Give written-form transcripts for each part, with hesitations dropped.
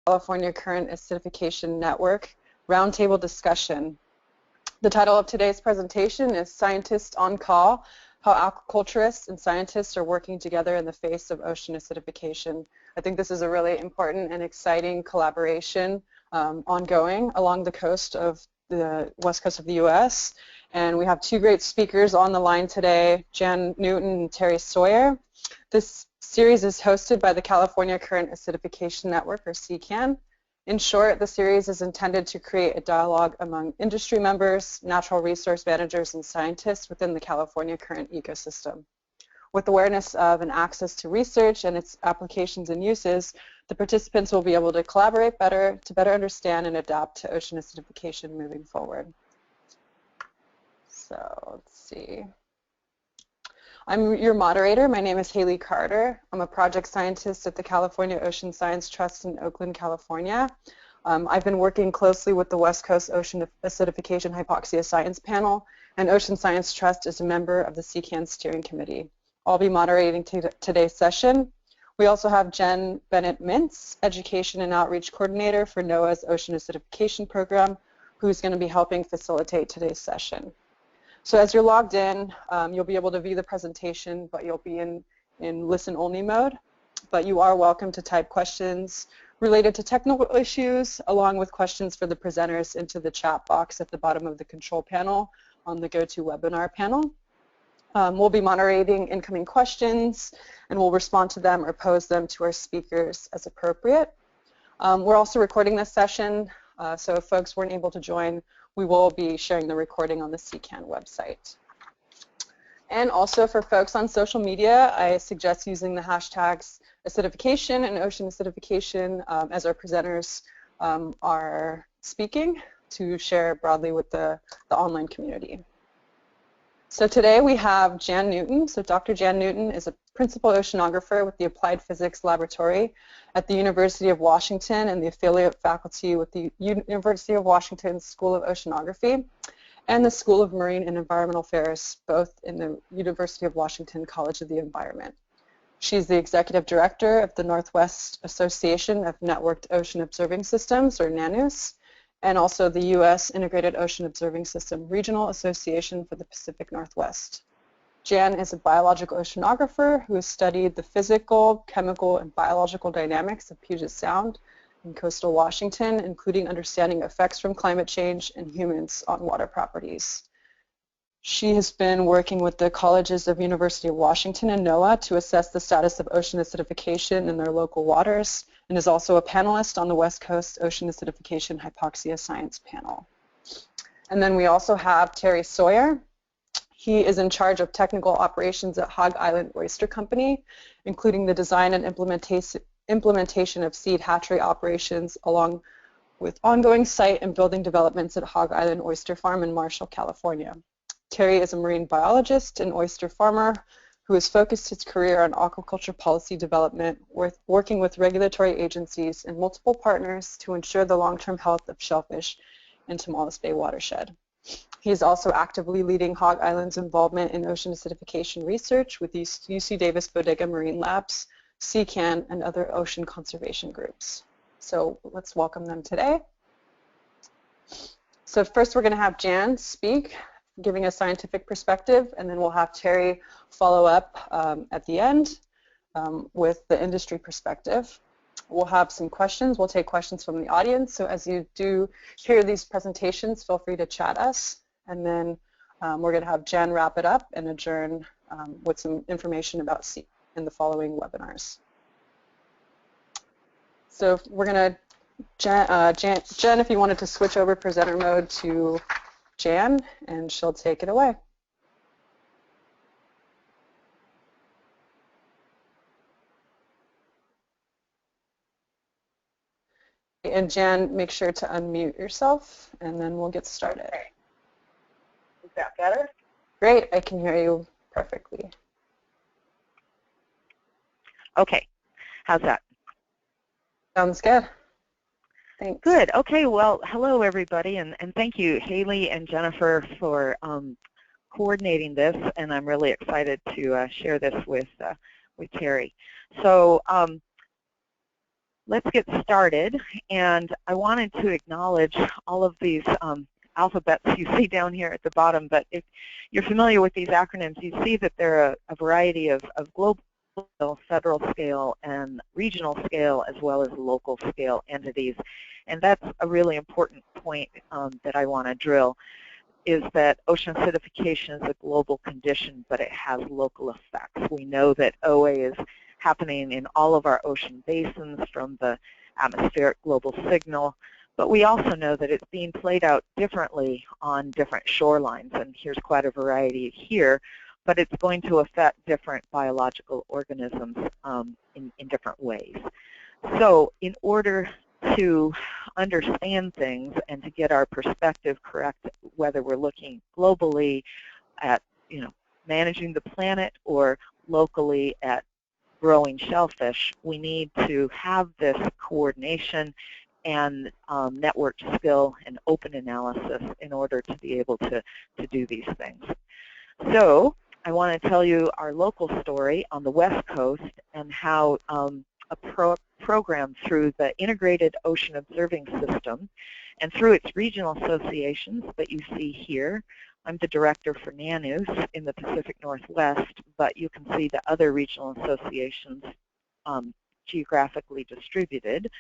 California Current Acidification Network Roundtable Discussion. The title of today's presentation is Scientists on Call, How Aquaculturists and Scientists are Working Together in the Face of Ocean Acidification. I think this is a really important and exciting collaboration ongoing along the coast of the west coast of the U.S. And we have two great speakers on the line today, Jan Newton and Terry Sawyer. This series is hosted by the California Current Acidification Network, or CCAN. In short, the series is intended to create a dialogue among industry members, natural resource managers, and scientists within the California current ecosystem. With awareness of and access to research and its applications and uses, the participants will be able to collaborate better to better understand and adapt to ocean acidification moving forward. So let's see. I'm your moderator. My name is Haley Carter. I'm a project scientist at the California Ocean Science Trust in Oakland, California. I've been working closely with the West Coast Ocean Acidification Hypoxia Science Panel, and Ocean Science Trust is a member of the CCAN Steering Committee. I'll be moderating today's session. We also have Jen Bennett-Mintz, Education and Outreach Coordinator for NOAA's Ocean Acidification Program, who's going to be helping facilitate today's session. So as you're logged in, you'll be able to view the presentation, but you'll be in listen-only mode. But you are welcome to type questions related to technical issues, along with questions for the presenters, into the chat box at the bottom of the control panel on the GoToWebinar panel. We'll be moderating incoming questions, and we'll respond to them or pose them to our speakers as appropriate. We're also recording this session, so if folks weren't able to join, we will be sharing the recording on the CCAN website. And also for folks on social media, I suggest using the hashtags acidification and ocean acidification as our presenters are speaking to share broadly with the online community. So today we have Jan Newton. So Dr. Jan Newton is a principal oceanographer with the Applied Physics Laboratory at the University of Washington and the affiliate faculty with the University of Washington School of Oceanography and the School of Marine and Environmental Affairs, both in the University of Washington College of the Environment. She's the executive director of the Northwest Association of Networked Ocean Observing Systems, or NANOOS, and also the U.S. Integrated Ocean Observing System Regional Association for the Pacific Northwest. Jan is a biological oceanographer who has studied the physical, chemical, and biological dynamics of Puget Sound in coastal Washington, including understanding effects from climate change and humans on water properties. She has been working with the colleges of University of Washington and NOAA to assess the status of ocean acidification in their local waters, and is also a panelist on the West Coast Ocean Acidification Hypoxia Science Panel. And then we also have Terry Sawyer. He is in charge of technical operations at Hog Island Oyster Company, including the design and implementation of seed hatchery operations, along with ongoing site and building developments at Hog Island Oyster Farm in Marshall, California. Terry is a marine biologist and oyster farmer who has focused his career on aquaculture policy development, working with regulatory agencies and multiple partners to ensure the long-term health of shellfish in Tomales Bay watershed. He is also actively leading Hog Island's involvement in ocean acidification research with UC Davis Bodega Marine Labs, CCAN, and other ocean conservation groups. So let's welcome them today. So first we're going to have Jan speak, giving a scientific perspective, and then we'll have Terry follow up at the end with the industry perspective. We'll have some questions. We'll take questions from the audience. So as you do hear these presentations, feel free to chat us. And then we're going to have Jen wrap it up and adjourn with some information about C in the following webinars. So we're going to, Jen, if you wanted to switch over presenter mode to Jan, and she'll take it away. And Jan, make sure to unmute yourself, and then we'll get started. Okay. Is that better? Great, I can hear you perfectly. Okay, how's that? Sounds good. Thanks. Good. Okay, well, hello everybody, and thank you, Haley and Jennifer, for coordinating this, and I'm really excited to share this with Terry. So let's get started. And I wanted to acknowledge all of these alphabets you see down here at the bottom, but if you're familiar with these acronyms, you see that there are a variety of global, federal scale, and regional scale, as well as local scale entities. And that's a really important point that I want to drill, is that ocean acidification is a global condition, but it has local effects. We know that OA is happening in all of our ocean basins from the atmospheric global signal, but we also know that it's being played out differently on different shorelines, and here's quite a variety here, but it's going to affect different biological organisms in different ways. So in order to understand things and to get our perspective correct, whether we're looking globally at managing the planet or locally at growing shellfish, we need to have this coordination and networked skill and open analysis in order to be able to do these things. So I want to tell you our local story on the West Coast and how a program through the Integrated Ocean Observing System and through its regional associations that you see here. I'm the director for NANUS in the Pacific Northwest, but you can see the other regional associations geographically distributed.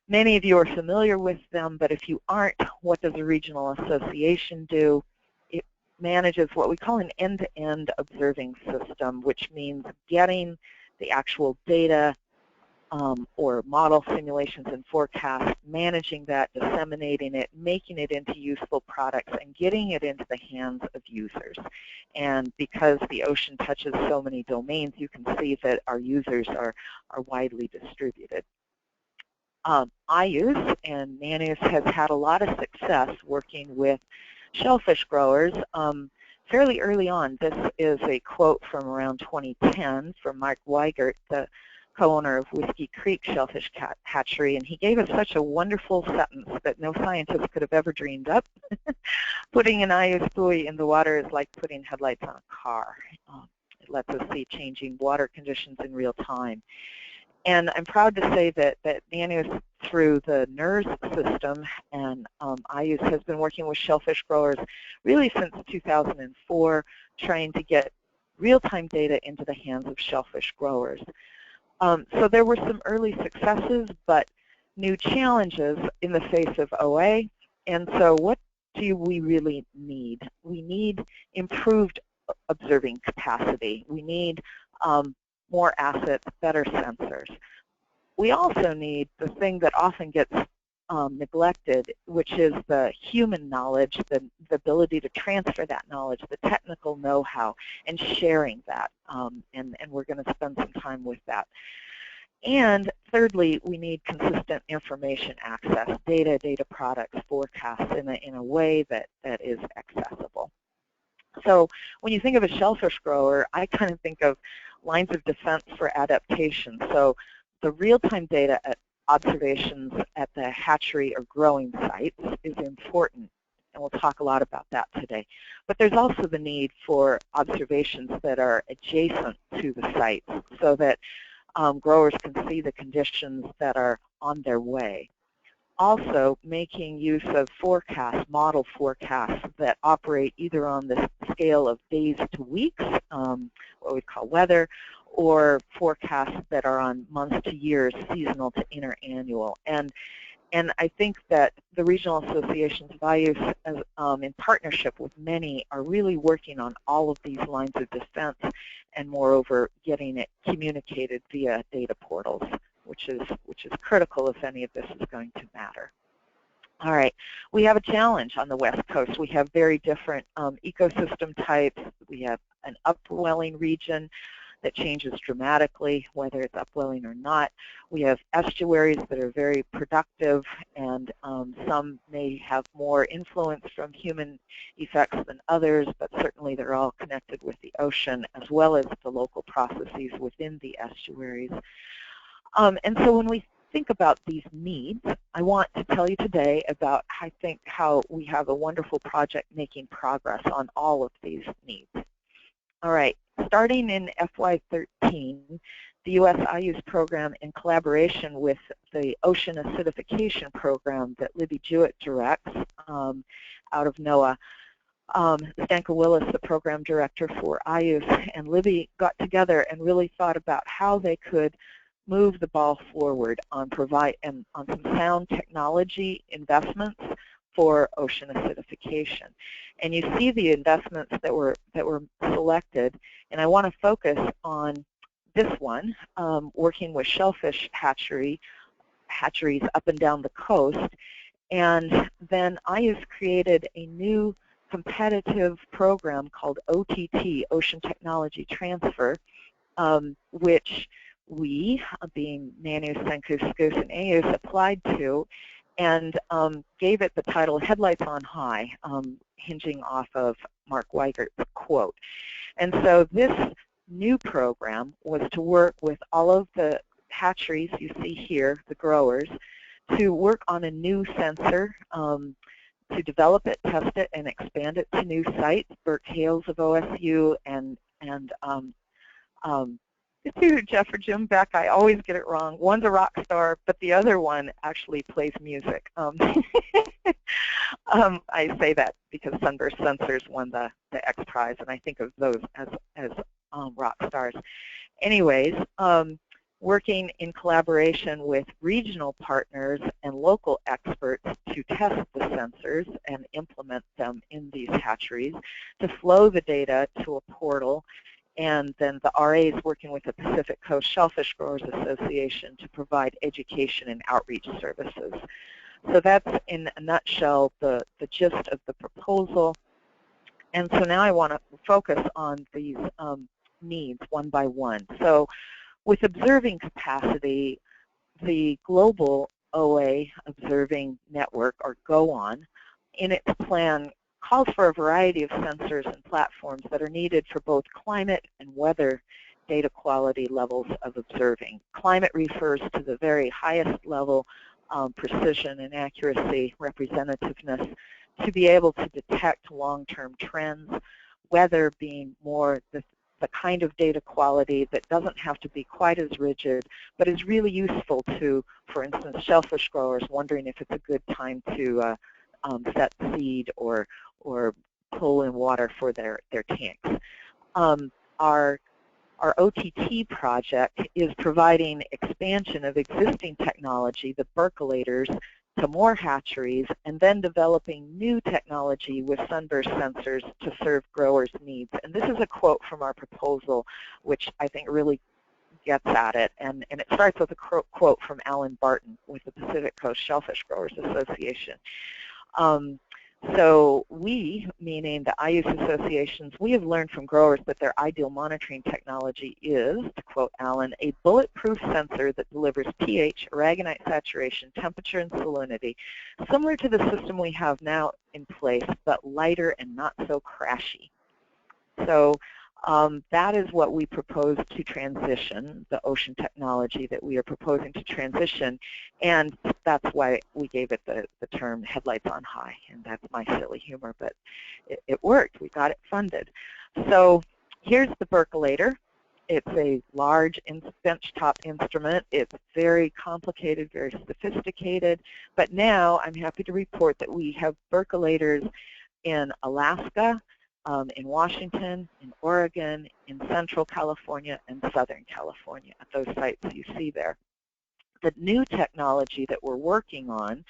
Many of you are familiar with them, but if you aren't, what does a regional association do? It manages what we call an end-to-end observing system, which means getting the actual data or model simulations and forecasts, managing that, disseminating it, making it into useful products, and getting it into the hands of users. And because the ocean touches so many domains, you can see that our users are widely distributed. IUS and NANUS has had a lot of success working with shellfish growers fairly early on. This is a quote from around 2010 from Mark Weigert, the co-owner of Whiskey Creek Shellfish Hatchery, and he gave us such a wonderful sentence that no scientist could have ever dreamed up. Putting an IUS buoy in the water is like putting headlights on a car. It lets us see changing water conditions in real time. And I'm proud to say that NANUS, through the NERS system, and IUS has been working with shellfish growers really since 2004, trying to get real-time data into the hands of shellfish growers. So there were some early successes, but new challenges in the face of OA. And so what do we really need? We need improved observing capacity. We need more assets, better sensors. We also need the thing that often gets neglected, which is the human knowledge, the ability to transfer that knowledge, the technical know-how, and sharing that. And we're going to spend some time with that. And thirdly, we need consistent information access, data products, forecasts in a way that is accessible. So when you think of a shellfish grower, I kind of think of lines of defense for adaptation. So the real-time data at observations at the hatchery or growing sites is important, and we'll talk a lot about that today. But there's also the need for observations that are adjacent to the sites so that growers can see the conditions that are on their way. Also, making use of forecasts, model forecasts that operate either on the scale of days to weeks, what we call weather, or forecasts that are on months to years, seasonal to interannual. And I think that the regional associations of IUS, in partnership with many, are really working on all of these lines of defense, and moreover, getting it communicated via data portals, which is critical if any of this is going to matter. All right, we have a challenge on the West Coast. We have very different ecosystem types. We have an upwelling region that changes dramatically, whether it's upwelling or not. We have estuaries that are very productive, and some may have more influence from human effects than others, but certainly they're all connected with the ocean, as well as the local processes within the estuaries. And so when we think about these needs, I want to tell you today about, I think, how we have a wonderful project making progress on all of these needs. All right, starting in FY13, the U.S. IU's program in collaboration with the Ocean Acidification Program that Libby Jewett directs out of NOAA. Stanka Willis, the program director for IUS, and Libby got together and really thought about how they could move the ball forward on some sound technology investments for ocean acidification. And you see the investments that were selected, and I want to focus on this one, working with shellfish hatcheries up and down the coast. And then IUS created a new competitive program called OTT, Ocean Technology Transfer, which we, being NANUS, Senku, SCOOS, and AUS, applied to and gave it the title Headlights on High, hinging off of Mark Weigert's quote. And so this new program was to work with all of the hatcheries you see here, the growers, to work on a new sensor, to develop it, test it, and expand it to new sites. Bert Hales of OSU and it's either Jeff or Jim Beck. I always get it wrong. One's a rock star, but the other one actually plays music. I say that because Sunburst Sensors won the X Prize, and I think of those as rock stars. Anyways, working in collaboration with regional partners and local experts to test the sensors and implement them in these hatcheries, to flow the data to a portal, and then the RAs working with the Pacific Coast Shellfish Growers Association to provide education and outreach services. So that's, in a nutshell, the gist of the proposal. And so now I want to focus on these needs one by one. So with observing capacity, the global OA observing network, or GOON, in its plan calls for a variety of sensors and platforms that are needed for both climate and weather data quality levels of observing. Climate refers to the very highest level precision and accuracy, representativeness, to be able to detect long-term trends, weather being more the kind of data quality that doesn't have to be quite as rigid, but is really useful to, for instance, shellfish growers wondering if it's a good time to set seed or pull in water for their tanks. Our OTT project is providing expansion of existing technology, the percolators, to more hatcheries, and then developing new technology with sunburst sensors to serve growers' needs. And this is a quote from our proposal, which I think really gets at it. And it starts with a quote from Alan Barton with the Pacific Coast Shellfish Growers Association. So we, meaning the IUS associations, we have learned from growers that their ideal monitoring technology is, to quote Alan, a bulletproof sensor that delivers pH, aragonite saturation, temperature, and salinity, similar to the system we have now in place, but lighter and not so crashy. So that is what we propose to transition, the ocean technology that we are proposing to transition, and that's why we gave it the term Headlights on High, and that's my silly humor, but it worked. We got it funded. So here's the percolator. It's a large benchtop instrument. It's very complicated, very sophisticated, but now I'm happy to report that we have percolators in Alaska, in Washington, in Oregon, in Central California, and Southern California at those sites you see there. The new technology that we're working on,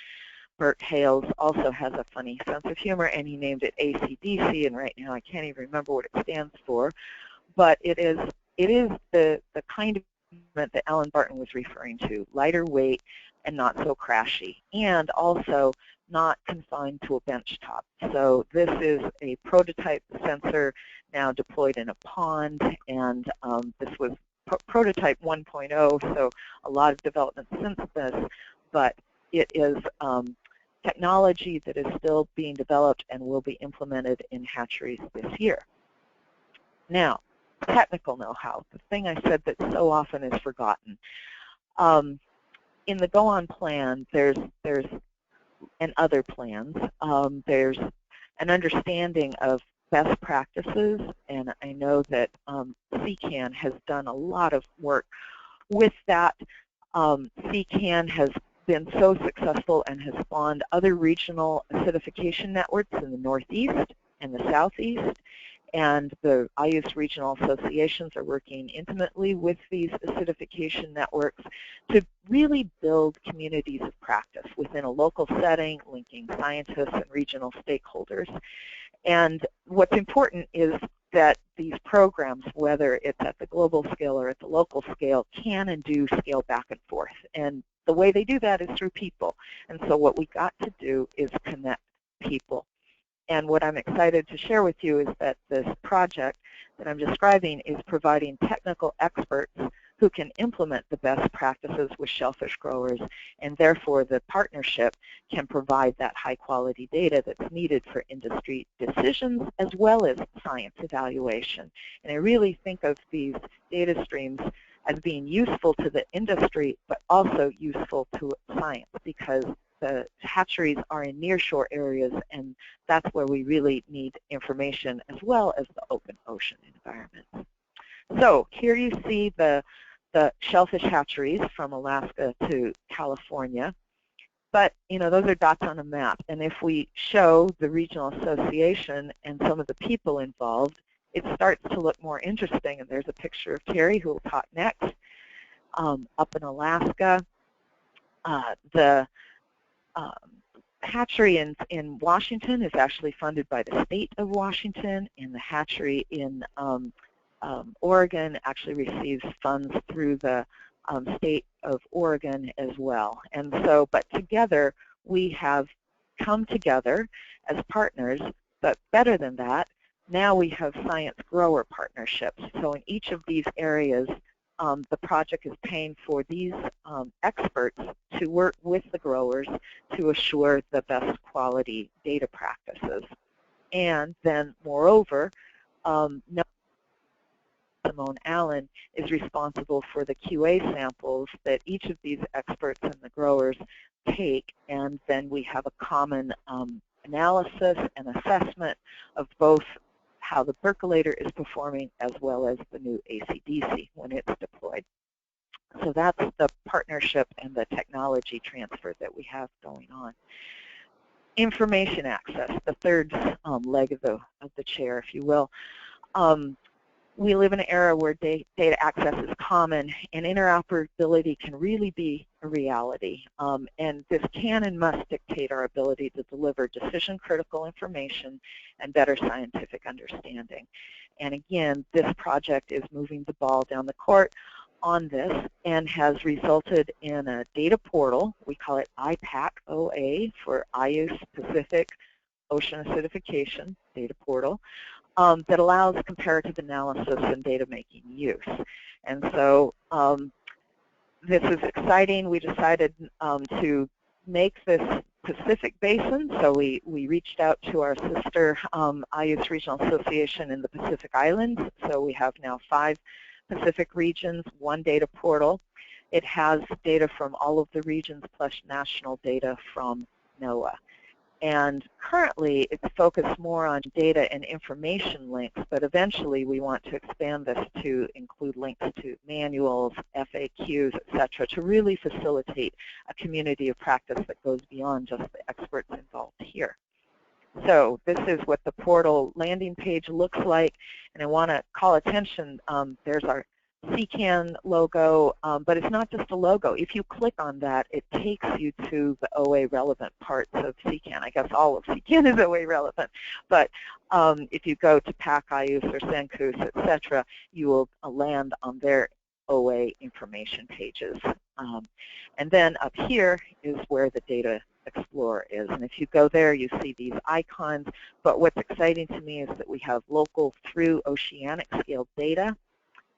Bert Hales also has a funny sense of humor, and he named it ACDC, and right now I can't even remember what it stands for, but it is the kind of instrument that Alan Barton was referring to, lighter weight and not so crashy, and also not confined to a benchtop. So this is a prototype sensor now deployed in a pond, and this was prototype 1.0, so a lot of development since this, but it is technology that is still being developed and will be implemented in hatcheries this year. Now, technical know-how, the thing I said that so often is forgotten. In the Go-On plan, there's and other plans, there's an understanding of best practices, and I know that CCAN has done a lot of work with that, CCAN has been so successful and has spawned other regional acidification networks in the Northeast and the Southeast. And the IUCE regional associations are working intimately with these acidification networks to really build communities of practice within a local setting, linking scientists and regional stakeholders. And what's important is that these programs, whether it's at the global scale or at the local scale, can and do scale back and forth. And the way they do that is through people. And so what we got to do is connect people. And what I'm excited to share with you is that this project that I'm describing is providing technical experts who can implement the best practices with shellfish growers, and therefore the partnership can provide that high-quality data that's needed for industry decisions as well as science evaluation. And I really think of these data streams as being useful to the industry, but also useful to science, because the hatcheries are in nearshore areas, and that's where we really need information as well as the open ocean environment. So here you see the shellfish hatcheries from Alaska to California. But, you know, those are dots on a map. And if we show the regional association and some of the people involved, it starts to look more interesting. And there's a picture of Terry, who will talk next, up in Alaska. The hatchery in Washington is actually funded by the state of Washington, and the hatchery in Oregon actually receives funds through the state of Oregon as well. And so, but together we have come together as partners, but better than that, now we have science grower partnerships. So in each of these areas, the project is paying for these experts to work with the growers to assure the best quality data practices. And then, moreover, Simone Allen is responsible for the QA samples that each of these experts and the growers take, and then we have a common analysis and assessment of both how the percolator is performing as well as the new ACDC when it's deployed. So that's the partnership and the technology transfer that we have going on. Information access, the third leg of the chair, if you will. We live in an era where data access is common, and interoperability can really be a reality. And this can and must dictate our ability to deliver decision-critical information and better scientific understanding. And again, this project is moving the ball down the court on this and has resulted in a data portal. We call it IPAC OA for IUCE Pacific Ocean Acidification Data Portal. That allows comparative analysis and data-making use. And so this is exciting. We decided to make this Pacific Basin, so we reached out to our sister IUCE Regional Association in the Pacific Islands. So we have now 5 Pacific regions, 1 data portal. It has data from all of the regions plus national data from NOAA. And currently, it's focused more on data and information links, but eventually we want to expand this to include links to manuals, FAQs, et cetera, to really facilitate a community of practice that goes beyond just the experts involved here. So this is what the portal landing page looks like, and I want to call attention, there's our CCAN logo, but it's not just a logo. If you click on that, it takes you to the OA relevant parts of CCAN. I guess all of CCAN is OA relevant, but if you go to PAC, IUCE, or SENCUS, etc., you will land on their OA information pages. And then up here is where the Data Explorer is. And if you go there, you see these icons. But what's exciting to me is that we have local through oceanic scale data,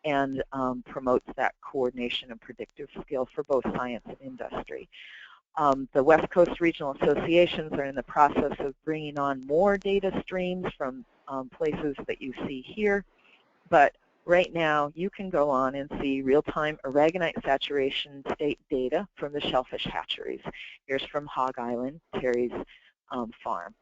and promotes that coordination and predictive skill for both science and industry. The West Coast Regional Associations are in the process of bringing on more data streams from places that you see here, but right now you can go on and see real-time aragonite saturation state data from the shellfish hatcheries. Here's from Hog Island, Terry's farm.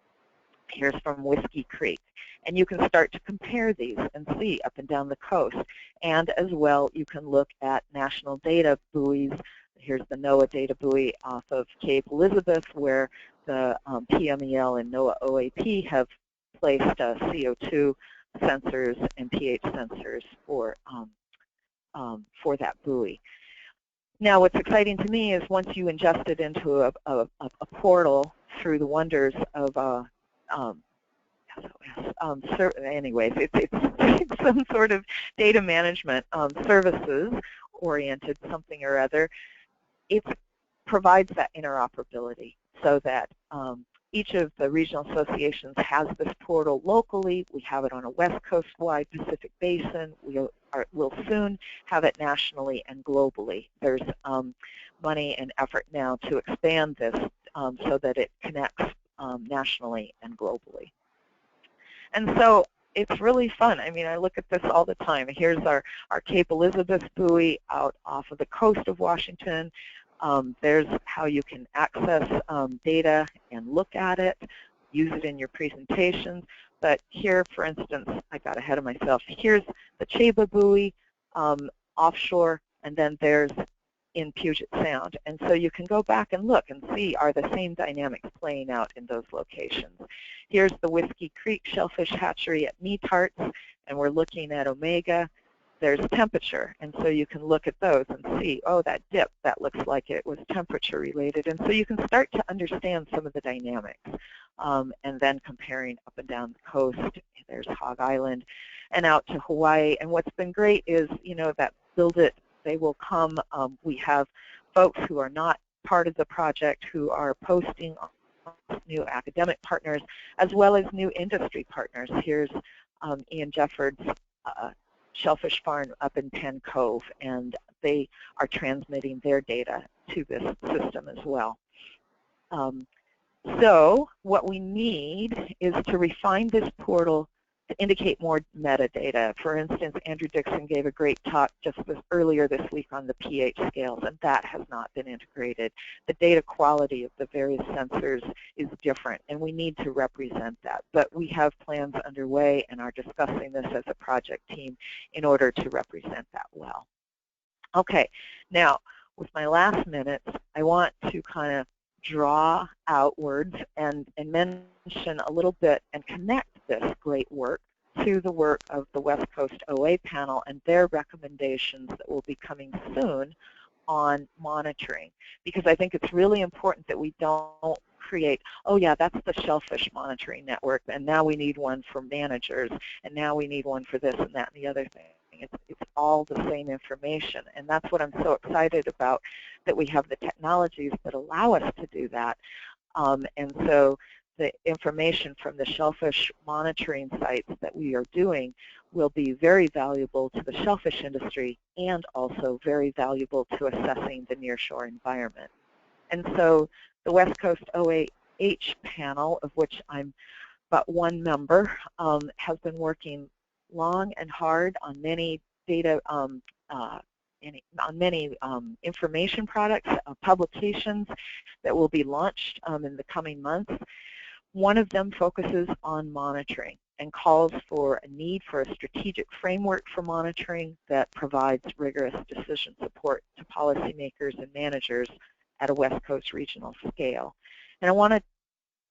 Here's from Whiskey Creek. And you can start to compare these and see up and down the coast. And as well, you can look at national data buoys. Here's the NOAA data buoy off of Cape Elizabeth, where the PMEL and NOAA OAP have placed CO2 sensors and pH sensors for that buoy. Now, what's exciting to me is once you ingest it into a portal through the wonders of anyways, it's some sort of data management services oriented something or other. It provides that interoperability so that each of the regional associations has this portal locally. We have it on a West Coast-wide Pacific Basin. We'll soon have it nationally and globally. There's money and effort now to expand this so that it connects nationally and globally. And so it's really fun. I mean, I look at this all the time. Here's our Cape Elizabeth buoy out off of the coast of Washington. There's how you can access data and look at it, use it in your presentations. But here, for instance, I got ahead of myself. Here's the Cheba buoy offshore, and then there's in Puget Sound. And so you can go back and look and see, are the same dynamics playing out in those locations. Here's the Whiskey Creek Shellfish Hatchery at Meatarts, and we're looking at omega. There's temperature, and so you can look at those and see, oh, that dip, that looks like it was temperature related. And so you can start to understand some of the dynamics. And then comparing up and down the coast, there's Hog Island and out to Hawaii. And what's been great is, you know, that Build It, They Will Come. We have folks who are not part of the project who are posting on new academic partners as well as new industry partners. Here's Ian Jefford's Shellfish Farm up in Penn Cove, and they are transmitting their data to this system as well. So what we need is to refine this portal to indicate more metadata. For instance, Andrew Dixon gave a great talk just earlier this week on the pH scales, and that has not been integrated. The data quality of the various sensors is different, and we need to represent that. But we have plans underway and are discussing this as a project team in order to represent that well. Okay, now with my last minutes, I want to kind of draw outwards and mention a little bit and connect this great work to the work of the West Coast OA panel and their recommendations that will be coming soon on monitoring. Because I think it's really important that we don't create, oh yeah, that's the Shellfish Monitoring Network, and now we need one for managers, and now we need one for this and that and the other thing. It's all the same information, and that's what I'm so excited about, that we have the technologies that allow us to do that. And so the information from the shellfish monitoring sites that we are doing will be very valuable to the shellfish industry and also very valuable to assessing the nearshore environment. And so the West Coast OAH panel, of which I'm but one member, has been working long and hard on many data, on many information products, publications that will be launched in the coming months. One of them focuses on monitoring and calls for a need for a strategic framework for monitoring that provides rigorous decision support to policymakers and managers at a West Coast regional scale. And I want to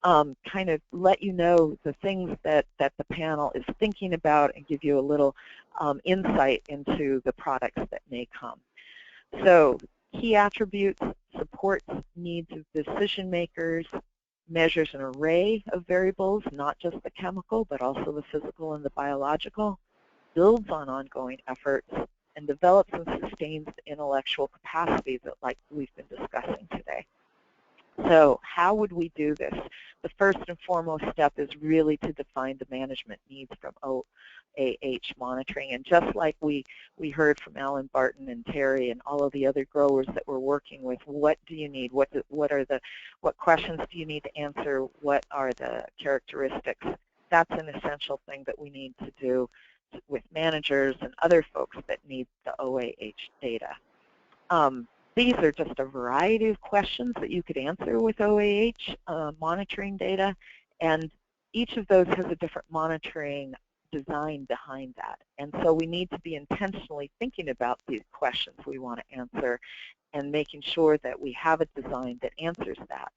kind of let you know the things that the panel is thinking about and give you a little insight into the products that may come. So key attributes: supports needs of decision makers, measures an array of variables, not just the chemical, but also the physical and the biological, builds on ongoing efforts, and develops and sustains the intellectual capacity that, like we've been discussing today. So how would we do this? The first and foremost step is really to define the management needs from OAH monitoring. And just like we heard from Alan Barton and Terry and all of the other growers that we're working with, what do you need? What questions do you need to answer? What are the characteristics? That's an essential thing that we need to do with managers and other folks that need the OAH data. These are just a variety of questions that you could answer with OAH monitoring data, and each of those has a different monitoring design behind that. And so we need to be intentionally thinking about these questions we want to answer and making sure that we have a design that answers that.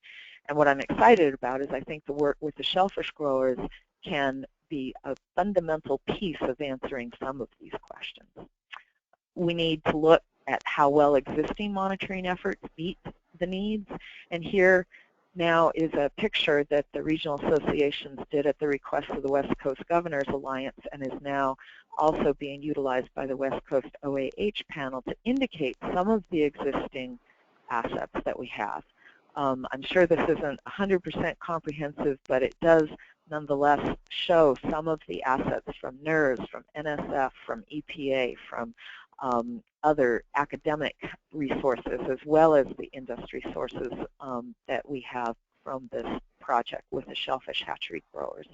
And what I'm excited about is I think the work with the shellfish growers can be a fundamental piece of answering some of these questions. We need to look at how well existing monitoring efforts meet the needs. And here now is a picture that the regional associations did at the request of the West Coast Governors Alliance and is now also being utilized by the West Coast OAH panel to indicate some of the existing assets that we have. I'm sure this isn't 100% comprehensive, but it does nonetheless show some of the assets from NERS, from NSF, from EPA, from other academic resources, as well as the industry sources that we have from this project with the shellfish hatchery growers.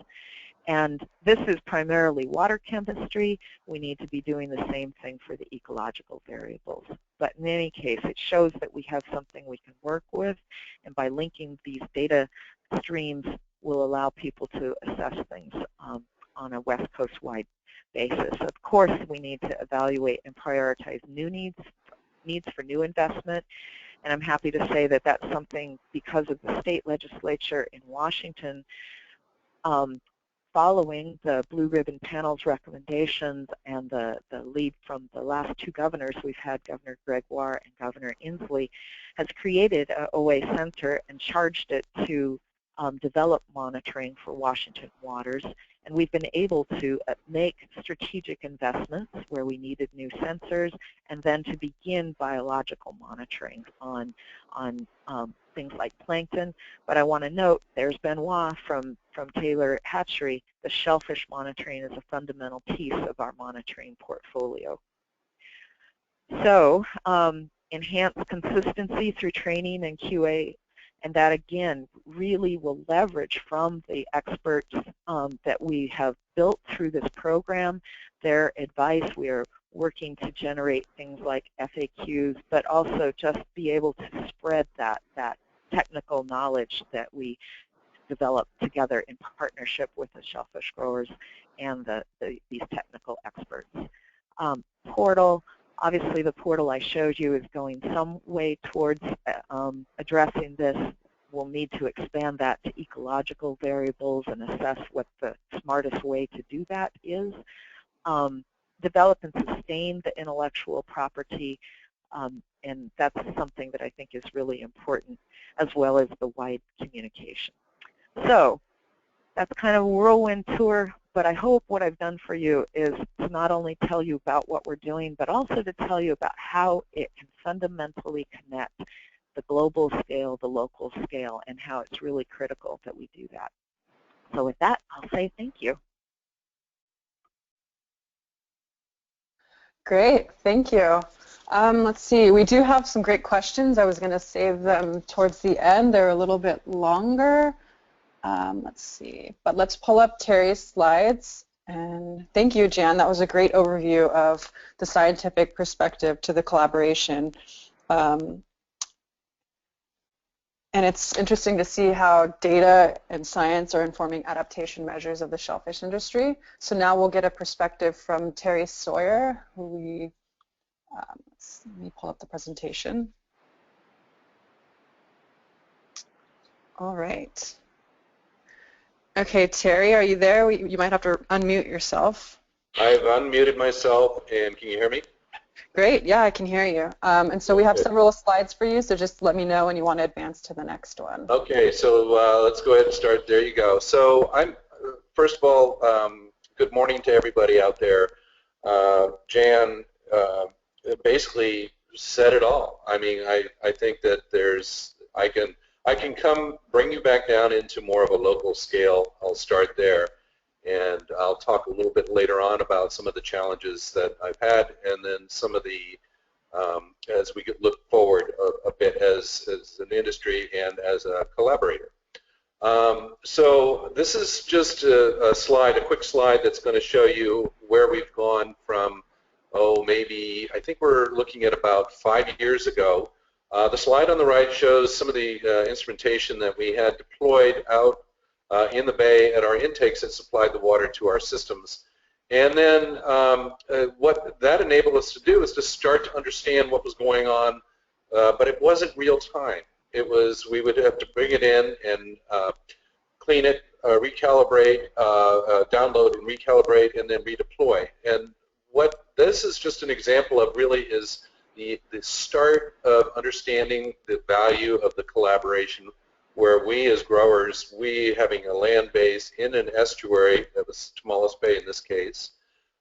And this is primarily water chemistry. We need to be doing the same thing for the ecological variables. But in any case, it shows that we have something we can work with, and by linking these data streams will allow people to assess things on a West Coast-wide basis. Of course, we need to evaluate and prioritize new needs for new investment. And I'm happy to say that that's something, because of the state legislature in Washington, following the Blue Ribbon Panel's recommendations and the lead from the last two governors we've had, Governor Gregoire and Governor Inslee, has created an OA Center and charged it to develop monitoring for Washington waters. And we've been able to make strategic investments where we needed new sensors, and then to begin biological monitoring on things like plankton. But I want to note, there's Benoit from Taylor Hatchery. The shellfish monitoring is a fundamental piece of our monitoring portfolio. So enhance consistency through training and QA, and that again really will leverage from the experts that we have built through this program, their advice. We are working to generate things like FAQs, but also just be able to spread that technical knowledge that we develop together in partnership with the shellfish growers and these technical experts. Portal, obviously the portal I showed you is going some way towards addressing this. We'll need to expand that to ecological variables and assess what the smartest way to do that is. Develop and sustain the intellectual property, and that's something that I think is really important, as well as the wide communication. So that's kind of a whirlwind tour, but I hope what I've done for you is to not only tell you about what we're doing, but also to tell you about how it can fundamentally connect the global scale, the local scale, and how it's really critical that we do that. So with that, I'll say thank you. Great, thank you. Let's see, we do have some great questions. I was going to save them towards the end. They're a little bit longer. Let's see, but let's pull up Terry's slides. And thank you, Jan. That was a great overview of the scientific perspective to the collaboration. And it's interesting to see how data and science are informing adaptation measures of the shellfish industry. So now we'll get a perspective from Terry Sawyer, who we, let me pull up the presentation. All right. Okay, Terry, are you there? You might have to unmute yourself. I've unmuted myself, and can you hear me? Great, yeah, I can hear you. And so we have several slides for you, so just let me know when you want to advance to the next one. Okay, so let's go ahead and start. There you go. So first of all, good morning to everybody out there. Jan basically said it all. I mean, I think that I can come bring you back down into more of a local scale. I'll start there. And I'll talk a little bit later on about some of the challenges that I've had, and then some of the, as we look forward a bit as an industry and as a collaborator. So this is just a quick slide that's going to show you where we've gone from, maybe, I think we're looking at about 5 years ago. The slide on the right shows some of the instrumentation that we had deployed out in the bay at our intakes that supplied the water to our systems. And then what that enabled us to do is to start to understand what was going on, but it wasn't real time. It was, we would have to bring it in and clean it, recalibrate, download and recalibrate, and then redeploy. And what this is just an example of really is the start of understanding the value of the collaboration, where we as growers, we having a land base in an estuary, that was Tomales Bay in this case,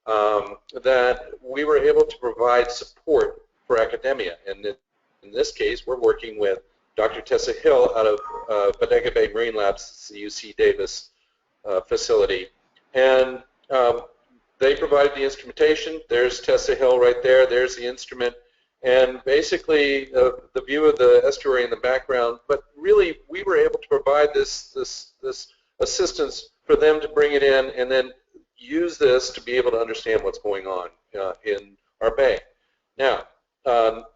that we were able to provide support for academia. And in this case, we're working with Dr. Tessa Hill out of Bodega Bay Marine Labs, the UC Davis facility. And they provided the instrumentation. There's Tessa Hill right there. There's the instrument. And basically, the view of the estuary in the background. But really, we were able to provide this assistance for them to bring it in and then use this to be able to understand what's going on in our bay. Now,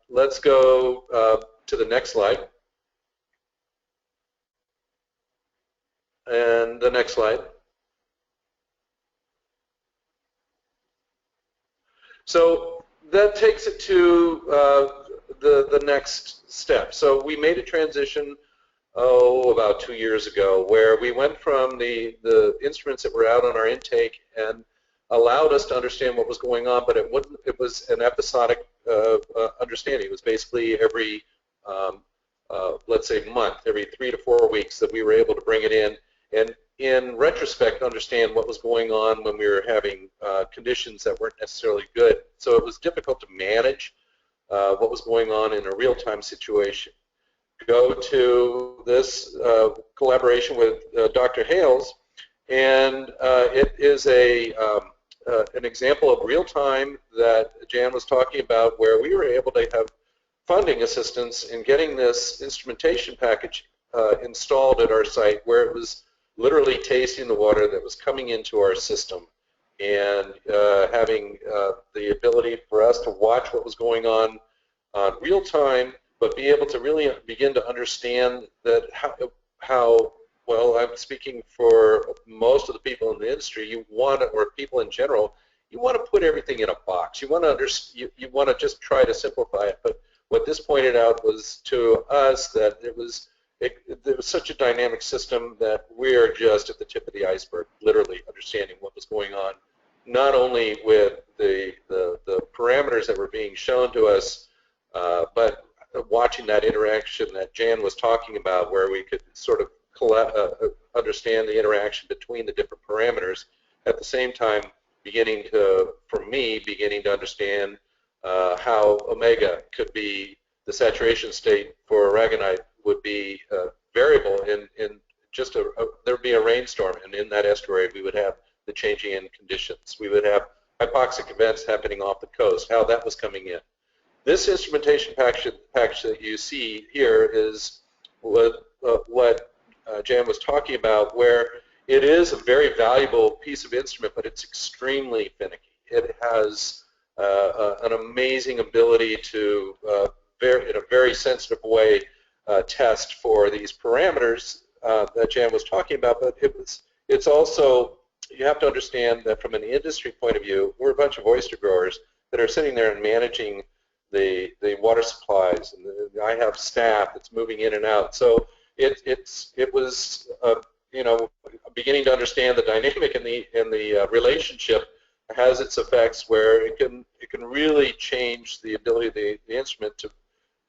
let's go to the next slide. And the next slide. So that takes it to the next step. So we made a transition, about 2 years ago, where we went from the instruments that were out on our intake and allowed us to understand what was going on, but it was an episodic understanding. It was basically every, let's say, month, every 3 to 4 weeks that we were able to bring it in, and in retrospect understand what was going on when we were having conditions that weren't necessarily good. So it was difficult to manage what was going on in a real-time situation. Go to this collaboration with Dr. Hales, and it is an example of real-time that Jan was talking about, where we were able to have funding assistance in getting this instrumentation package installed at our site, where it was literally tasting the water that was coming into our system, and having the ability for us to watch what was going on real time, but be able to really begin to understand that how well, I'm speaking for most of the people in the industry, you want to, or people in general, you want to put everything in a box. You want to you want to just try to simplify it. But what this pointed out was to us that there was such a dynamic system that we're just at the tip of the iceberg, literally understanding what was going on, not only with the parameters that were being shown to us, but watching that interaction that Jan was talking about, where we could sort of understand the interaction between the different parameters. At the same time, for me, beginning to understand how omega could be, the saturation state for aragonite would be variable in just there would be a rainstorm, and in that estuary we would have the changing in conditions. We would have hypoxic events happening off the coast, how that was coming in. This instrumentation package that you see here is what Jan was talking about, where it is a very valuable piece of instrument, but it's extremely finicky. It has an amazing ability to, in a very sensitive way, test for these parameters that Jan was talking about, but it's also, you have to understand that from an industry point of view, we're a bunch of oyster growers that are sitting there and managing the water supplies, and I have staff that's moving in and out. So it was beginning to understand the dynamic and the relationship has its effects, where it can really change the ability of the instrument to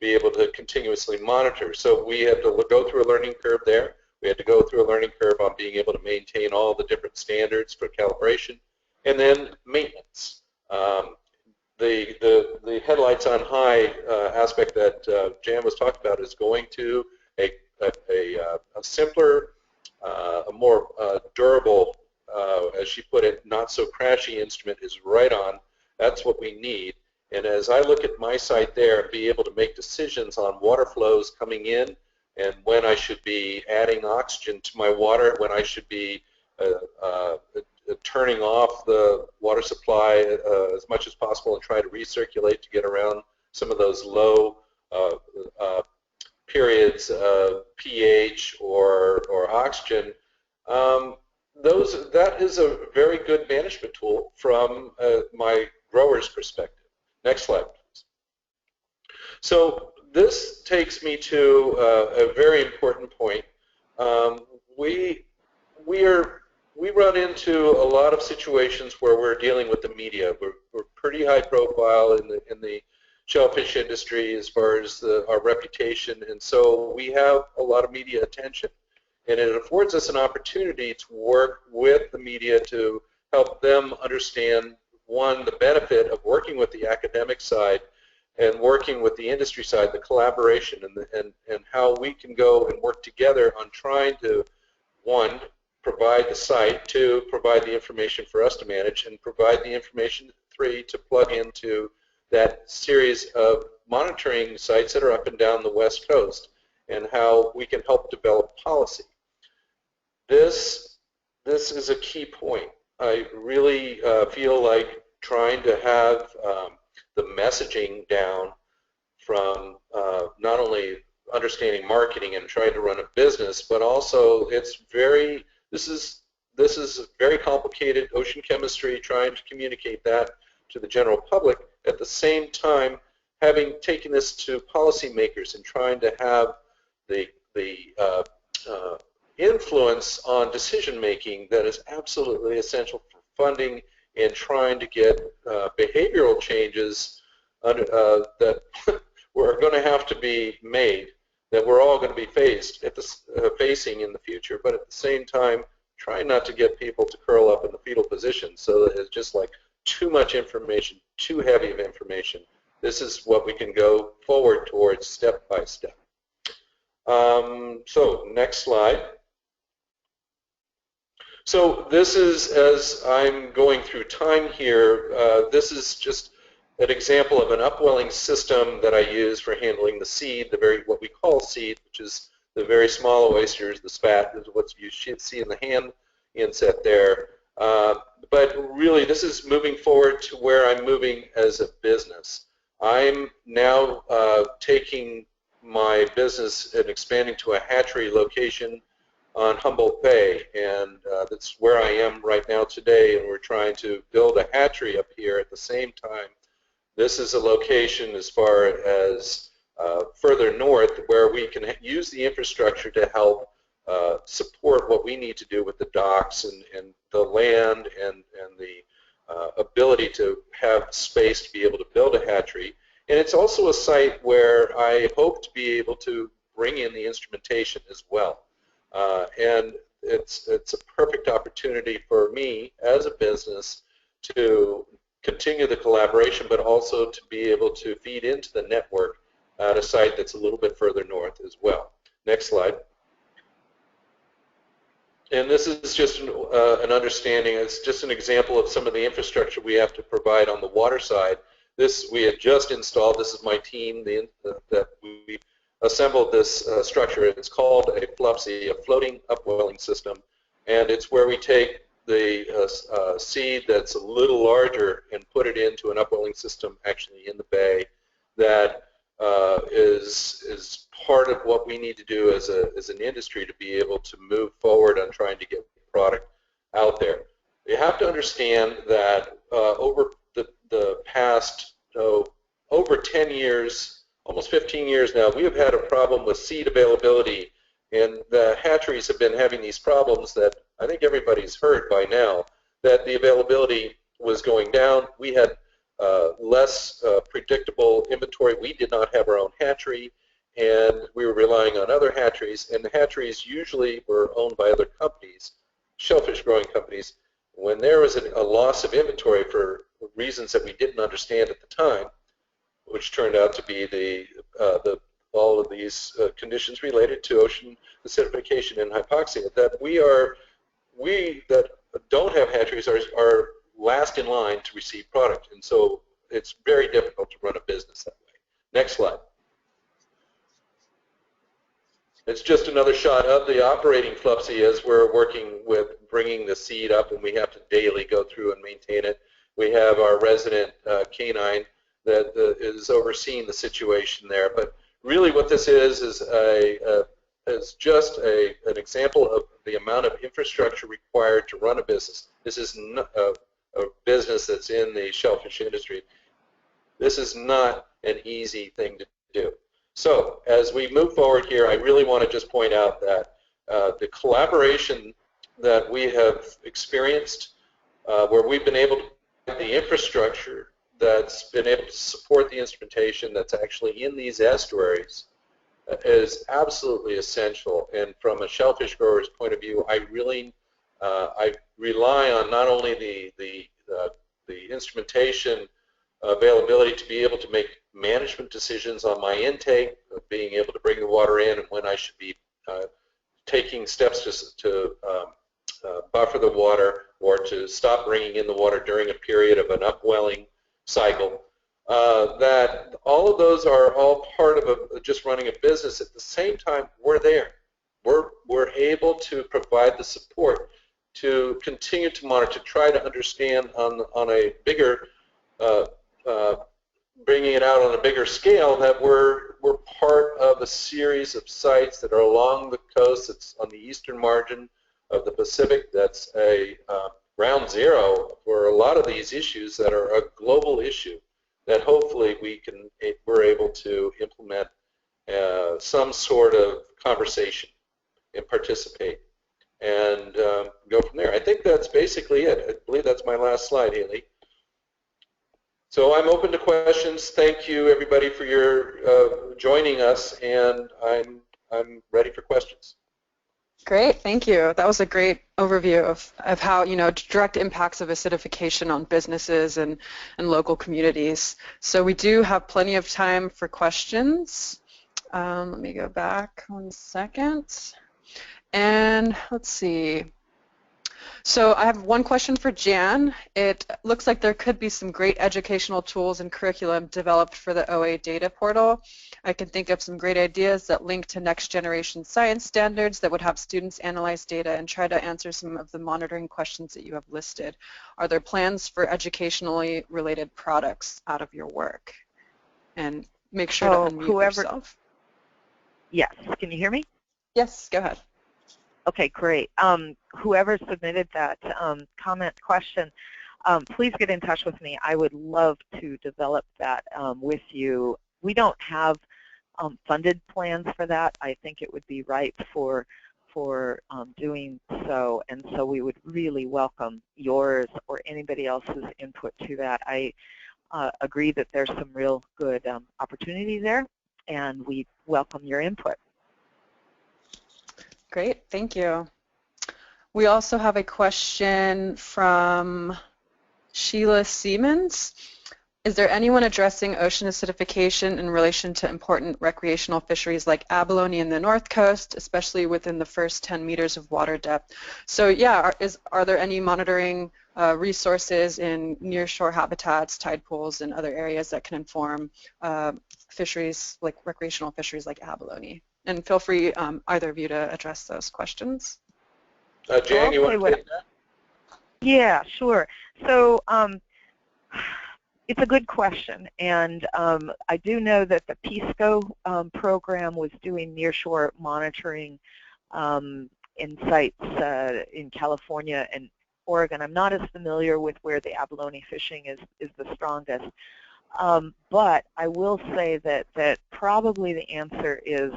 be able to continuously monitor. So we had to go through a learning curve there. We had to go through a learning curve on being able to maintain all the different standards for calibration, and then maintenance. The headlights on high aspect that Jan was talking about is going to a simpler, a more durable, as she put it, not so crashy instrument is right on. That's what we need. And as I look at my site there, be able to make decisions on water flows coming in, and when I should be adding oxygen to my water, when I should be turning off the water supply as much as possible and try to recirculate to get around some of those low periods of pH or oxygen, That is a very good management tool from my grower's perspective. Next slide, please. So this takes me to a very important point. We run into a lot of situations where we're dealing with the media. We're pretty high profile in the shellfish industry as far as our reputation, and so we have a lot of media attention. And it affords us an opportunity to work with the media to help them understand, one, the benefit of working with the academic side and working with the industry side, the collaboration, and how we can go and work together on trying to, one, provide the site, two, provide the information for us to manage, and provide the information, three, to plug into that series of monitoring sites that are up and down the West Coast, and how we can help develop policy. This is a key point. I really feel like trying to have the messaging down from not only understanding marketing and trying to run a business, but also this is very complicated ocean chemistry, trying to communicate that to the general public, at the same time having taken this to policymakers and trying to have the influence on decision making that is absolutely essential for funding and trying to get behavioral changes that are going to have to be made, that we're all going to be facing in the future, but at the same time trying not to get people to curl up in the fetal position so that it's just like too much information, too heavy of information. This is what we can go forward towards step by step. So next slide. So this is, as I'm going through time here, this is just an example of an upwelling system that I use for handling the seed, what we call seed, which is the very small oysters, the spat, is what you should see in the hand inset there. But really, this is moving forward to where I'm moving as a business. I'm now taking my business and expanding to a hatchery location on Humboldt Bay, and that's where I am right now today, and we're trying to build a hatchery up here at the same time. This is a location as far as further north where we can use the infrastructure to help support what we need to do with the docks and the land and the ability to have space to be able to build a hatchery. And it's also a site where I hope to be able to bring in the instrumentation as well. And it's a perfect opportunity for me as a business to continue the collaboration, but also to be able to feed into the network at a site that's a little bit further north as well. Next slide. And this is just an understanding. It's just an example of some of the infrastructure we have to provide on the water side. This we had just installed. This is my team that we assembled this structure. It's called a FLUPSI, a floating upwelling system, and it's where we take the seed that's a little larger and put it into an upwelling system actually in the bay that is part of what we need to do as an industry to be able to move forward on trying to get product out there. You have to understand that over the past over 10 years, almost 15 years now, we have had a problem with seed availability, and the hatcheries have been having these problems that I think everybody's heard by now, that the availability was going down. We had less predictable inventory. We did not have our own hatchery, and we were relying on other hatcheries, and the hatcheries usually were owned by other companies, shellfish growing companies. When there was a loss of inventory for reasons that we didn't understand at the time, which turned out to be all of these conditions related to ocean acidification and hypoxia, that we that don't have hatcheries are last in line to receive product, and so it's very difficult to run a business that way. Next slide. It's just another shot of the operating FLUPSI as we're working with bringing the seed up, and we have to daily go through and maintain it. We have our resident canine that is overseeing the situation there. But really what this is a as just an example of the amount of infrastructure required to run a business. This is not a business that's in the shellfish industry. This is not an easy thing to do. So as we move forward here, I really want to just point out that the collaboration that we have experienced, where we've been able to have the infrastructure that's been able to support the instrumentation that's actually in these estuaries, is absolutely essential. And from a shellfish grower's point of view, I really I rely on not only the instrumentation availability to be able to make management decisions on my intake, of being able to bring the water in and when I should be taking steps to buffer the water or to stop bringing in the water during a period of an upwelling cycle. That all of those are all part of just running a business. At the same time, we're there. We're able to provide the support to continue to monitor, to try to understand on a bigger, bringing it out on a bigger scale, that we're part of a series of sites that are along the coast. It's on the eastern margin of the Pacific. That's a ground zero for a lot of these issues that are a global issue, that hopefully we're able to implement some sort of conversation and participate and go from there. I think that's basically it. I believe that's my last slide, Haley. So I'm open to questions. Thank you, everybody, for your joining us, and I'm ready for questions. Great, thank you. That was a great overview of how, direct impacts of acidification on businesses and local communities. So we do have plenty of time for questions. Let me go back 1 second. And let's see. So I have one question for Jan. It looks like there could be some great educational tools and curriculum developed for the OA data portal. I can think of some great ideas that link to next generation science standards that would have students analyze data and try to answer some of the monitoring questions that you have listed. Are there plans for educationally related products out of your work? And make sure to unmute yourself. Yes, can you hear me? Yes, go ahead. Okay, great. Whoever submitted that comment question, please get in touch with me. I would love to develop that with you. We don't have funded plans for that. I think it would be ripe for doing so, and so we would really welcome yours or anybody else's input to that. I agree that there's some real good opportunity there, and we welcome your input. Great, thank you. We also have a question from Sheila Siemens. Is there anyone addressing ocean acidification in relation to important recreational fisheries like abalone in the North Coast, especially within the first 10 meters of water depth? So yeah, are there any monitoring resources in nearshore habitats, tide pools, and other areas that can inform fisheries, like recreational fisheries like abalone? And feel free, either of you, to address those questions. Jan, you want to take that? Yeah, sure. So it's a good question, and I do know that the PSCO program was doing nearshore monitoring in sites in California and Oregon. I'm not as familiar with where the abalone fishing is the strongest, but I will say that probably the answer is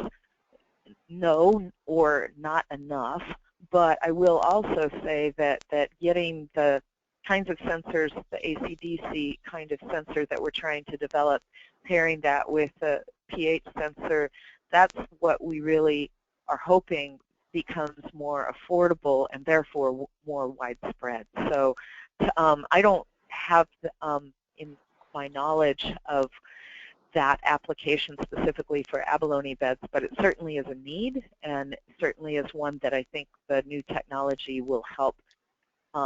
no, or not enough. But I will also say that getting the kinds of sensors, the ACDC kind of sensor that we're trying to develop, pairing that with a pH sensor, that's what we really are hoping becomes more affordable and therefore more widespread. So I don't have in my knowledge of that application specifically for abalone beds, but it certainly is a need, and certainly is one that I think the new technology will help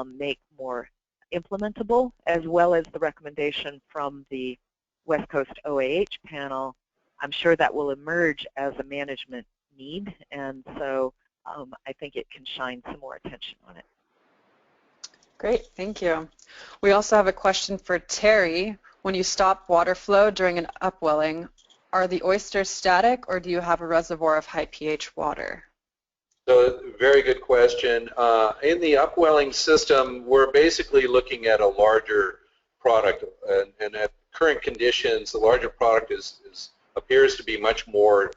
make more implementable, as well as the recommendation from the West Coast OAH panel. I'm sure that will emerge as a management need, and so I think it can shine some more attention on it. Great, thank you. We also have a question for Terry. When you stop water flow during an upwelling, Are the oysters static, or do you have a reservoir of high pH water? So, very good question. In the upwelling system, we're basically looking at a larger product, and at current conditions, the larger product appears to be much more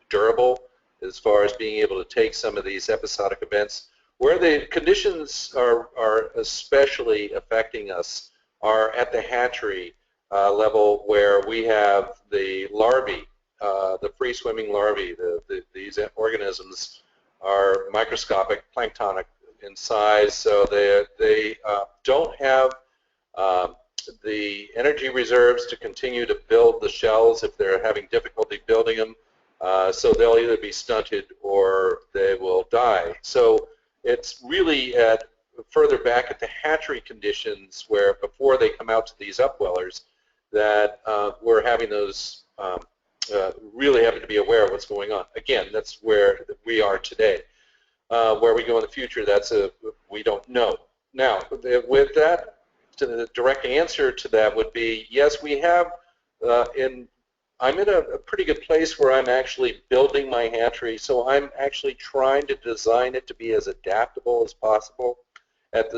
durable as far as being able to take some of these episodic events. Where the conditions are especially affecting us are at the hatchery level, where we have the larvae, the free-swimming larvae. These organisms are microscopic, planktonic in size, so they don't have the energy reserves to continue to build the shells if they're having difficulty building them. So they'll either be stunted or they will die. So it's really further back at the hatchery conditions, where before they come out to these upwellers, that we're having those really having to be aware of what's going on. Again, that's where we are today. Where we go in the future, we don't know. Now, with that, the direct answer to that would be yes, we have. I'm in a pretty good place where I'm actually building my hatchery, so I'm actually trying to design it to be as adaptable as possible at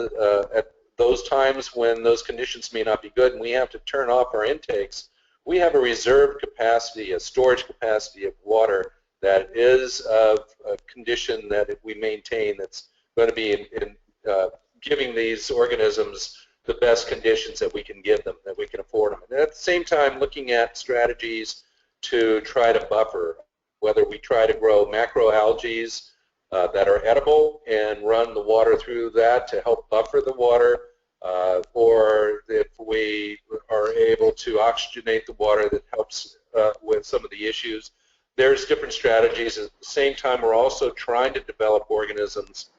those times when those conditions may not be good and we have to turn off our intakes. We have a reserve capacity, a storage capacity of water that is of a condition that we maintain that's going to be in giving these organisms the best conditions that we can give them, that we can afford them. And at the same time, looking at strategies to try to buffer, whether we try to grow macroalgae that are edible and run the water through that to help buffer the water, or if we are able to oxygenate the water that helps with some of the issues. There's different strategies. At the same time, we're also trying to develop organisms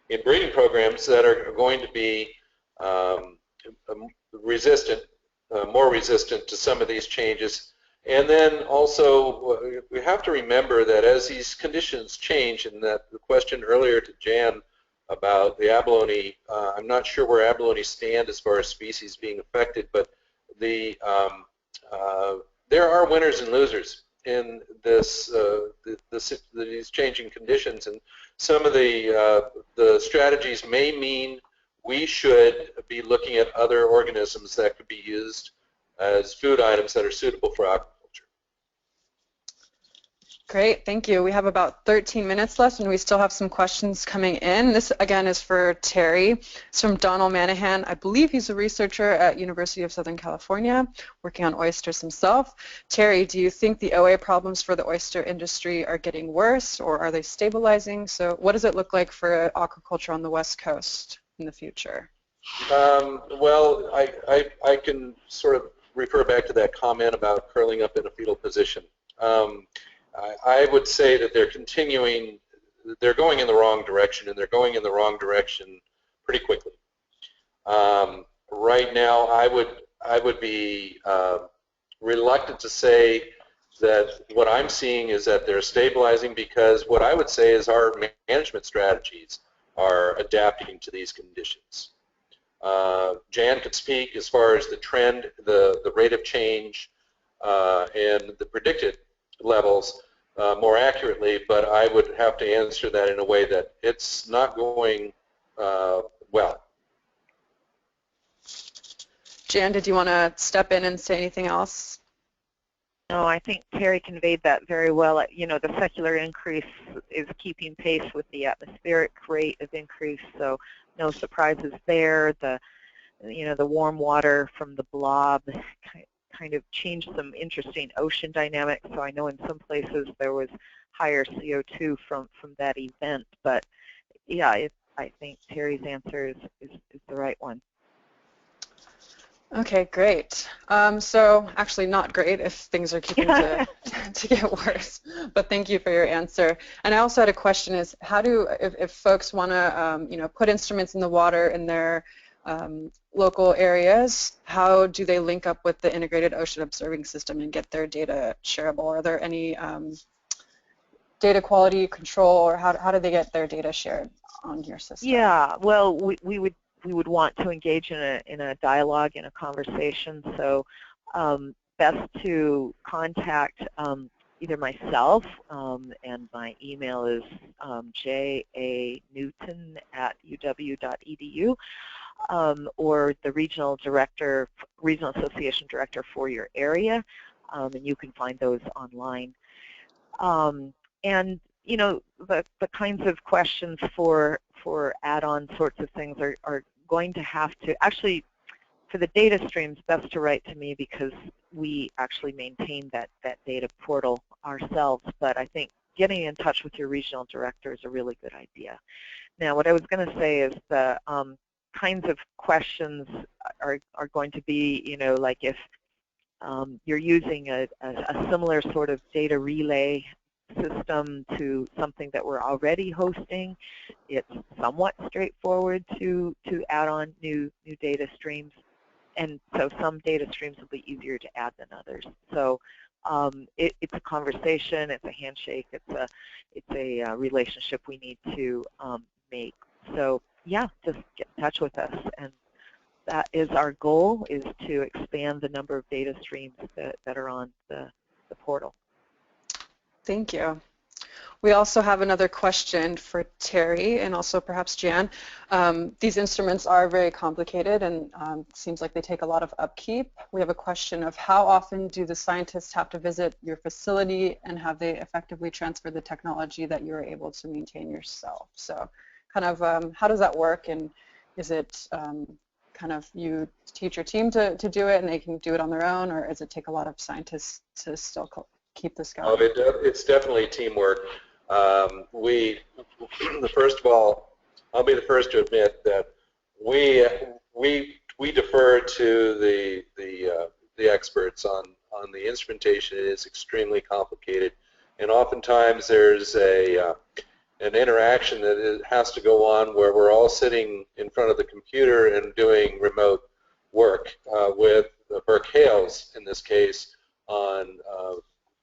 in breeding programs that are going to be more resistant to some of these changes. And then also, we have to remember that as these conditions change, and that the question earlier to Jan about the abalone, I'm not sure where abalone stand as far as species being affected, but there are winners and losers in these changing conditions, and some of the strategies may mean we should be looking at other organisms that could be used as food items that are suitable for aquaculture. Great, thank you. We have about 13 minutes left, and we still have some questions coming in. This, again, is for Terry. It's from Donald Manahan. I believe he's a researcher at University of Southern California, working on oysters himself. Terry, do you think the OA problems for the oyster industry are getting worse, or are they stabilizing? So what does it look like for aquaculture on the West Coast in the future? Well, I can sort of refer back to that comment about curling up in a fetal position. I would say that they're going in the wrong direction, and they're going in the wrong direction pretty quickly. Right now, I would be reluctant to say that what I'm seeing is that they're stabilizing, because what I would say is our management strategies are adapting to these conditions. Jan could speak as far as the trend, the rate of change, and the predicted levels more accurately, but I would have to answer that in a way that it's not going well. Jan, did you want to step in and say anything else? No, I think Terry conveyed that very well. You know, the secular increase is keeping pace with the atmospheric rate of increase, so no surprises there. The warm water from the blob kind of changed some interesting ocean dynamics. So I know in some places there was higher CO2 from that event. But yeah, I think Terry's answer is the right one. Okay, great. So actually not great if things are keeping to get worse, but thank you for your answer. And I also had a question: is how do, if folks want to put instruments in the water in their local areas, how do they link up with the integrated ocean observing system and get their data shareable? Are there any data quality control, or how do they get their data shared on your system? Yeah, well, we would want to engage in a dialogue, in a conversation. So best to contact either myself, and my email is janewton@uw.edu, or the regional association director for your area, and you can find those online. And you know, the kinds of questions for add-on sorts of things are going to have to, actually, for the data streams, best to write to me because we actually maintain that data portal ourselves. But I think getting in touch with your regional director is a really good idea. Now, what I was going to say is the kinds of questions are going to be, you know, like if you're using a similar sort of data relay system to something that we're already hosting, it's somewhat straightforward to add on new data streams. And so some data streams will be easier to add than others. So it's a conversation, it's a handshake, it's a relationship we need to make. So yeah, just get in touch with us, and that is our goal, is to expand the number of data streams that are on the portal. Thank you. We also have another question for Terry and also perhaps Jan. These instruments are very complicated and seems like they take a lot of upkeep. We have a question of how often do the scientists have to visit your facility, and have they effectively transferred the technology that you're able to maintain yourself? So kind of how does that work, and is it kind of you teach your team to do it and they can do it on their own, or does it take a lot of scientists to still keep this going? Oh, it's definitely teamwork. First of all, I'll be the first to admit that we defer to the experts on the instrumentation. It is extremely complicated, and oftentimes there's an interaction that has to go on where we're all sitting in front of the computer and doing remote work with Burke Hales in this case on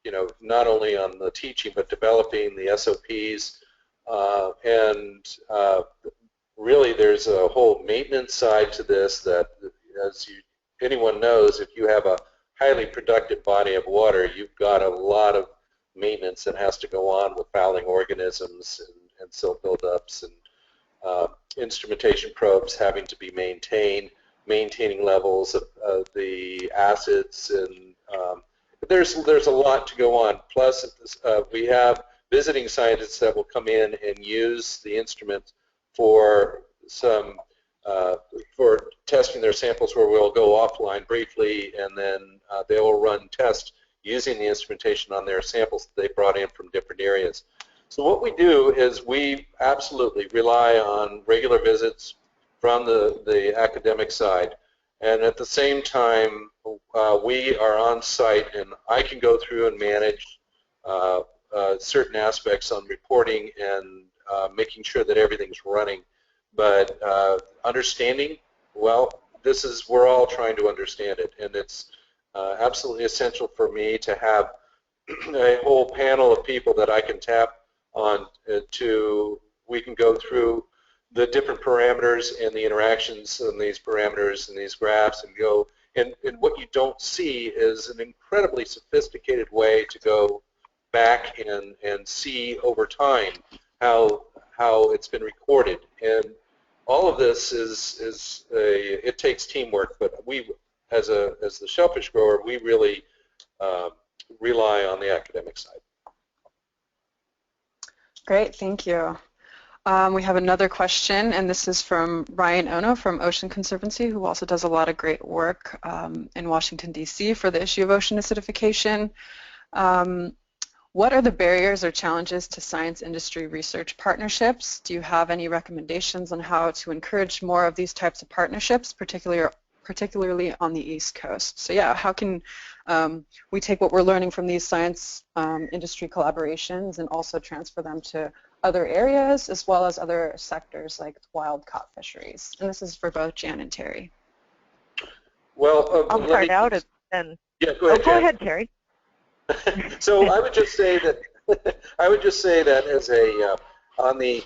you know, not only on the teaching but developing the SOPs, and really there's a whole maintenance side to this that, as anyone knows, if you have a highly productive body of water, you've got a lot of maintenance that has to go on with fouling organisms and silt buildups, and instrumentation probes having to be maintained, maintaining levels of the acids, and there's a lot to go on. Plus, we have visiting scientists that will come in and use the instrument for for testing their samples, where we'll go offline briefly, and then they will run tests using the instrumentation on their samples that they brought in from different areas. So what we do is we absolutely rely on regular visits from the academic side, and at the same time we are on site, and I can go through and manage certain aspects on reporting and making sure that everything's running. But understanding, well, we're all trying to understand it, and it's absolutely essential for me to have a whole panel of people that I can tap on we can go through the different parameters and the interactions in these parameters and these graphs, and go, and what you don't see is an incredibly sophisticated way to go back and see over time how it's been recorded. And all of this it takes teamwork, but we, as the shellfish grower, we really rely on the academic side. Great, thank you. We have another question, and this is from Ryan Ono from Ocean Conservancy, who also does a lot of great work in Washington, D.C. for the issue of ocean acidification. What are the barriers or challenges to science industry research partnerships? Do you have any recommendations on how to encourage more of these types of partnerships, particularly on the East Coast? So yeah, how can we take what we're learning from these science industry collaborations and also transfer them to other areas as well as other sectors like wild-caught fisheries? And this is for both Jan and Terry. Well, I'll start out and yeah, go ahead, go ahead, Terry. So I would just say that as on the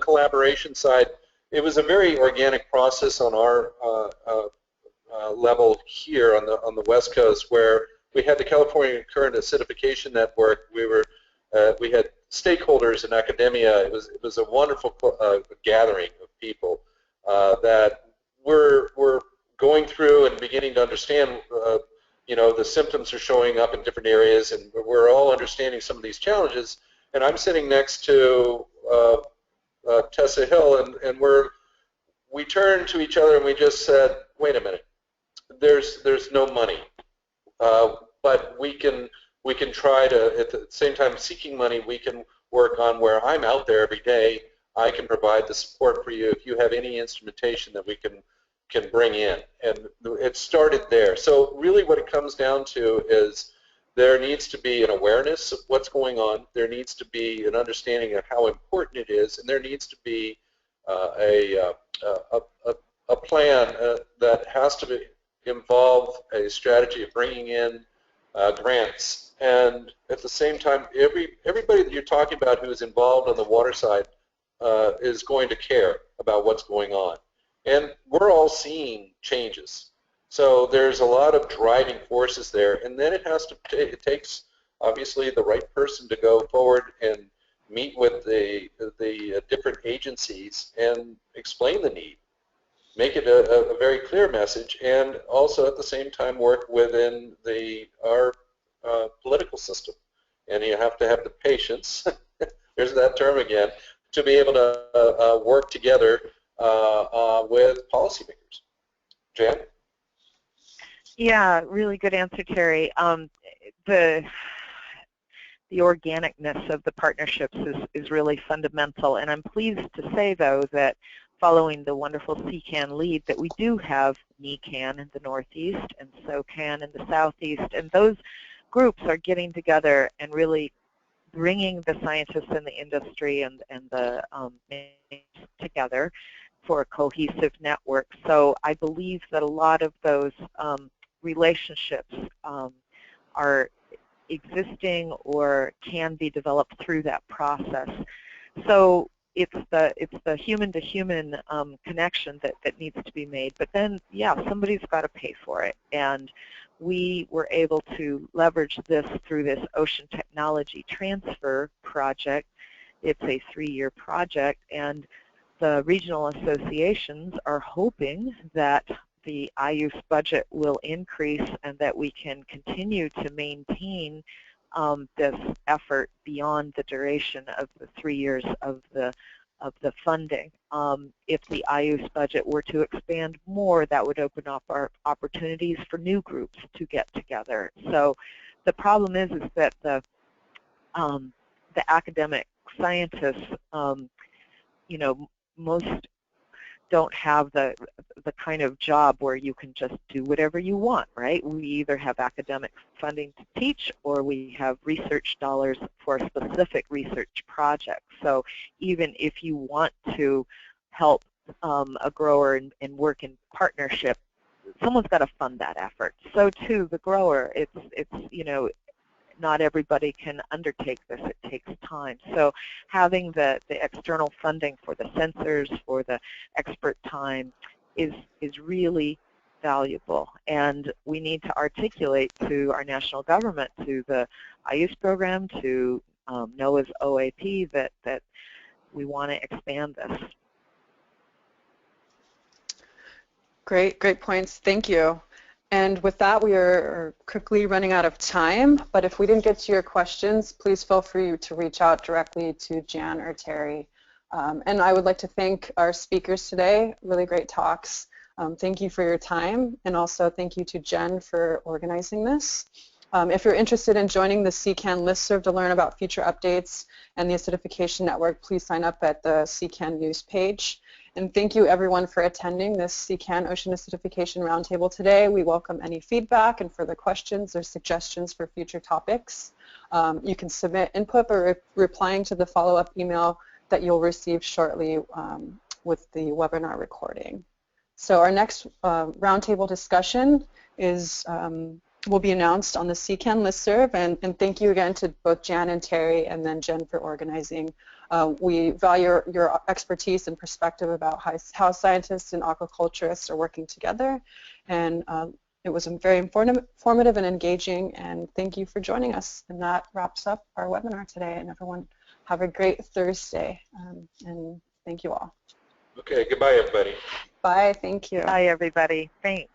collaboration side, it was a very organic process on our level here on the West Coast, where we had the California Current Acidification Network. We had stakeholders in academia. It was a wonderful gathering of people that were going through and beginning to understand. The symptoms are showing up in different areas, and we're all understanding some of these challenges. And I'm sitting next to Tessa Hill, and we turned to each other and we just said, wait a minute, there's no money, but we can try to, at the same time seeking money, we can work on where I'm out there every day. I can provide the support for you if you have any instrumentation that we can bring in. And it started there. So really what it comes down to is there needs to be an awareness of what's going on. There needs to be an understanding of how important it is, and there needs to be a plan that has to involve a strategy of bringing in grants. And at the same time, everybody that you're talking about who is involved on the water side is going to care about what's going on. And we're all seeing changes. So there's a lot of driving forces there, and then it takes obviously the right person to go forward and meet with the different agencies and explain the need, make it a very clear message, and also at the same time work within our political system. And you have to have the patience, there's that term again, to be able to work together with policymakers. Jan? Yeah, really good answer, Terry. The organicness of the partnerships is really fundamental, and I'm pleased to say, though, that following the wonderful CCAN lead, that we do have NECAN in the Northeast and SOCAN in the Southeast, and those groups are getting together and really bringing the scientists and the industry and the together for a cohesive network. So I believe that a lot of those relationships are existing or can be developed through that process. So it's the human-to-human connection that needs to be made. But then, yeah, somebody's got to pay for it. And we were able to leverage this through this Ocean Technology Transfer project. It's a 3-year project, and the regional associations are hoping that the IUS budget will increase and that we can continue to maintain this effort beyond the duration of the 3 years of the funding. If the IUS budget were to expand more, that would open up our opportunities for new groups to get together. So the problem is that the academic scientists, most don't have the kind of job where you can just do whatever you want, right? We either have academic funding to teach, or we have research dollars for a specific research project. So even if you want to help a grower and work in partnership, someone's got to fund that effort. So too, the grower, it's not everybody can undertake this. It takes time. So having the external funding for the sensors, for the expert time is really valuable. And we need to articulate to our national government, to the IUS program, to NOAA's OAP that we want to expand this. Great points. Thank you. And with that, we are quickly running out of time, but if we didn't get to your questions, please feel free to reach out directly to Jan or Terry. And I would like to thank our speakers today, really great talks. Thank you for your time, and also thank you to Jen for organizing this. If you're interested in joining the CCAN listserv to learn about future updates and the Acidification Network, please sign up at the CCAN news page. And thank you everyone for attending this CCAN Ocean Acidification Roundtable today. We welcome any feedback and further questions or suggestions for future topics. You can submit input by replying to the follow-up email that you'll receive shortly with the webinar recording. So our next roundtable discussion will be announced on the CCAN listserv, and thank you again to both Jan and Terry, and then Jen for organizing. We value your expertise and perspective about how scientists and aquaculturists are working together, and it was very informative and engaging, and thank you for joining us. And that wraps up our webinar today, and everyone have a great Thursday, and thank you all. Okay, goodbye everybody. Bye, thank you. Bye everybody, thanks.